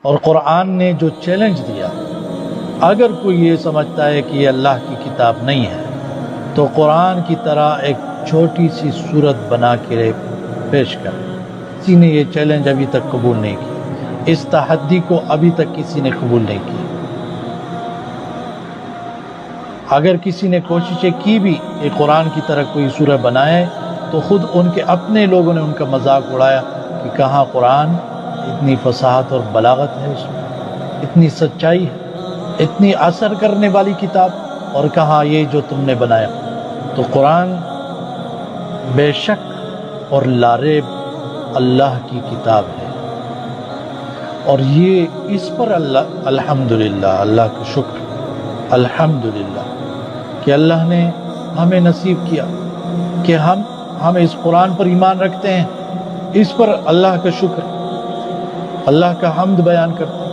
اور قرآن نے جو چیلنج دیا، اگر کوئی یہ سمجھتا ہے کہ یہ اللہ کی کتاب نہیں ہے تو قرآن کی طرح ایک چھوٹی سی صورت بنا کے پیش کر۔ کسی نے یہ چیلنج ابھی تک قبول نہیں کی، اس تحدی کو ابھی تک کسی نے قبول نہیں کی۔ اگر کسی نے کوششیں کی بھی کہ قرآن کی طرح کوئی سورہ بنائے تو خود ان کے اپنے لوگوں نے ان کا مذاق اڑایا کہ کہاں قرآن، اتنی فصاحت اور بلاغت ہے اس میں، اتنی سچائی ہے، اتنی اثر کرنے والی کتاب، اور کہاں یہ جو تم نے بنایا۔ تو قرآن بے شک اور لاریب اللہ کی کتاب ہے، اور یہ اس پر الحمدللہ، اللہ کا شکر، الحمدللہ کہ اللہ نے ہمیں نصیب کیا کہ ہم اس قرآن پر ایمان رکھتے ہیں، اس پر اللہ کا شکر، اللہ کا حمد بیان کرتے ہیں۔